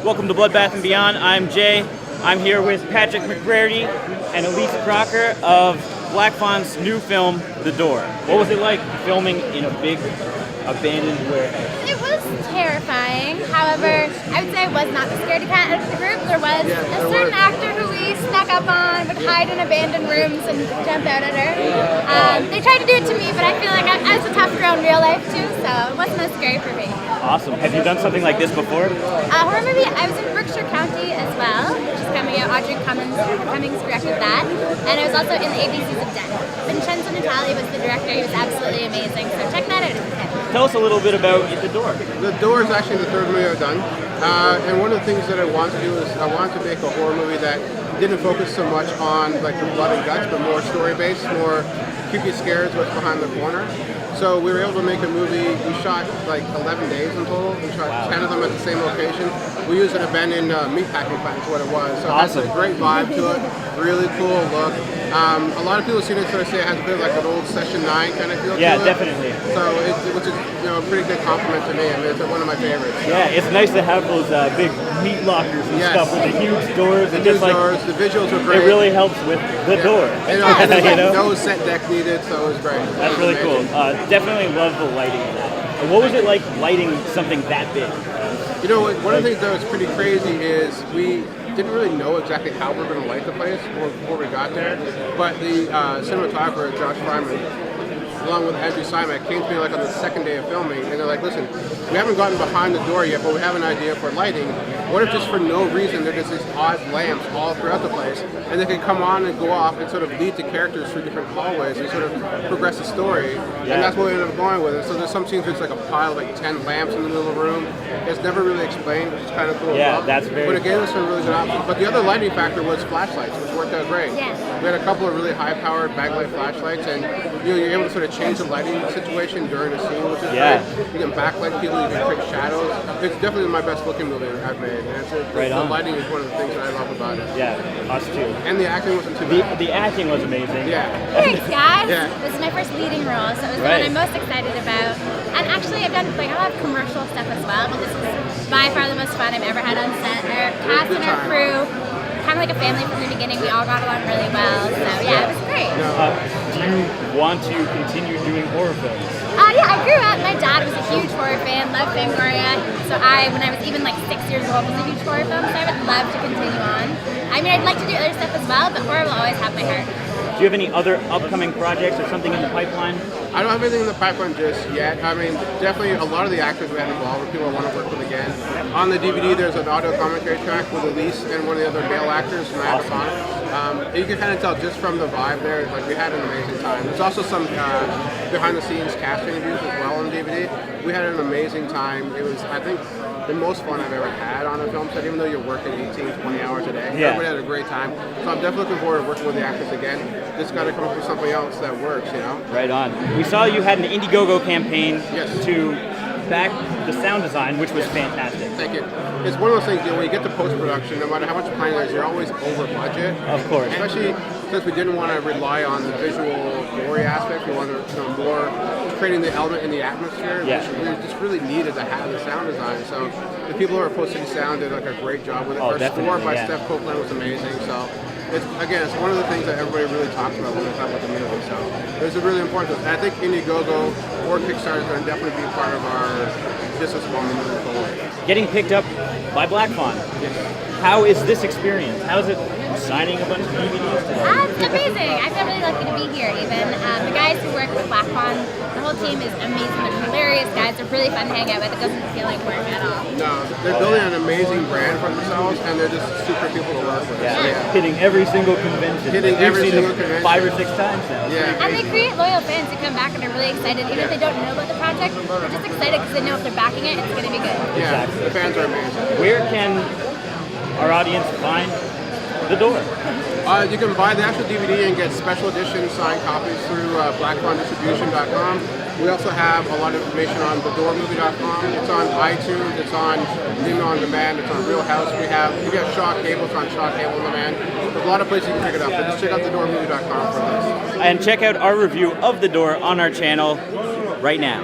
Welcome to Bloodbath and Beyond. I'm Jay. I'm here with Patrick McBrearty and Alys Crocker of Black Fawn's new film, The Door. What was it like filming in a big abandoned warehouse? It was terrifying. However, I would say I was not the scaredy cat out of the group. There was a certain actor who we snuck up on, would hide in abandoned rooms and jump out at her. They tried to do it to me, but I feel like I was a tough girl in real life too, so it wasn't as scary for me. Awesome. Have you done something like this before? Horror movie, I was in Berkshire County as well, which is coming out. Audrey Cummings directed that. And I was also in the ABCs of Death. Vincenzo Natali was the director. He was absolutely amazing. So check that out if you can. Tell us a little bit about The Door. The Door is actually the third movie I've done. And one of the things that I wanted to do is I wanted to make a horror movie that didn't focus so much on like the blood and guts, but more story-based, more creepy scares, what's behind the corner. So we were able to make a movie. We shot like 11 days in total. We shot 10 of them at the same location. We used an abandoned meatpacking plant is what it was. So it has a great vibe to it, really cool look. A lot of people have seen it sort of say it has a bit of like an old Session 9 kind of feel to it. Yeah, definitely. So which is a pretty good compliment to me. I mean, it's one of my favorites. So. Yeah, it's nice to have those big meat lockers and stuff with the huge doors. The huge doors, the visuals are great. It really helps with the door. And you know? No set deck needed, so it was great. That's really cool. Definitely love the lighting in that. And what was it like lighting something that big? You know, one of the things that was pretty crazy is we didn't really know exactly how we were going to light the place before we got there, but the cinematographer, Josh Fryman, along with Andrew Simon, came to me like on the second day of filming, and they're like, listen, we haven't gotten behind the door yet, but we have an idea for lighting. What if just for no reason there's these odd lamps all throughout the place, and they can come on and go off and sort of lead the characters through different hallways and sort of progress the story, and that's what we ended up going with. And so there's some scenes where it's like a pile of like 10 lamps in the middle of the room. It's never really explained, which is kind of cool. Yeah, that's very But again, it's a really good option. But the other lighting factor was flashlights, which worked out great. Yeah. We had a couple of really high-powered backlight flashlights, and you're able to sort of change the lighting situation during the scene, which is great. You can backlight people, you can create shadows. It's definitely my best-looking movie I've made. And the lighting is one of the things that I love about it. Yeah, us too. And the acting wasn't too bad. The acting was amazing. Yeah. Thanks, guys. Yeah. This is my first leading role, so it was the one I'm most excited about. And actually, I've done like a lot of commercial stuff as well, but this is by far the most fun I've ever had on set. Our cast and our crew, kind of like a family from the beginning. We all got along really well, so yeah, it was great. Do you want to continue doing horror films? Yeah, I grew up. My dad was a huge horror fan, loved Fangoria. So when I was even like 6 years old, was a huge horror film. So I would love to continue on. I mean, I'd like to do other stuff as well, but horror will always have my heart. Do you have any other upcoming projects or something in the pipeline? I don't have anything in the pipeline just yet. I mean, definitely a lot of the actors we had involved were people I want to work with again. On the DVD, there's an audio commentary track with Alys and one of the other male actors, Matt Fawn. You can kind of tell just from the vibe there, like we had an amazing time. There's also some behind-the-scenes cast interviews as well on DVD. We had an amazing time. It was, I think, the most fun I've ever had on a film set, even though you're working 18, 20 hours a day. Everybody had a great time. So I'm definitely looking forward to working with the actors again. Just got to come up with something else that works, you know? Right on. We saw you had an Indiegogo campaign to back the sound design, which was fantastic. Thank you. It's one of those things, you know, when you get to post-production, no matter how much planning there is, you're always over budget. Of course. Especially since we didn't want to rely on the visual glory aspect. We wanted more creating the element in the atmosphere, which we just really needed to have the sound design. So the people who are posting sound did like a great job with it. Our score by Steph Copeland was amazing. So it's one of the things that everybody really talks about when they talk about the movie. So it was really important. And I think Indiegogo or Kickstarter is going to definitely be part of our business model moving forward. Getting picked up by Black Fawn. How is this experience? How is it signing a bunch of DVDs today? It's amazing. I feel really lucky to be here even. The guys who work with Black Fawn, the whole team is amazing. They're hilarious guys. They're really fun to hang out with. It doesn't feel like work at all. No, they're building an amazing brand for themselves, and they're just super people to work with. Hitting every single convention. Hitting every single convention. 5 or 6 times now. And they create loyal fans who come back and are really excited. Even if they don't know about the project, they're just excited because they know if they're backing it, it's going to be good. Yeah, the fans are amazing. Where can our audience find The Door? You can buy the actual DVD and get special edition signed copies through blackfawndistribution.com. We also have a lot of information on thedoormovie.com. It's on iTunes, it's on Vimeo on Demand, it's on Real House. We have Shaw Cable, it's on Shaw Cable on Demand. There's a lot of places you can pick it up, but just check out thedoormovie.com for this. And check out our review of The Door on our channel right now.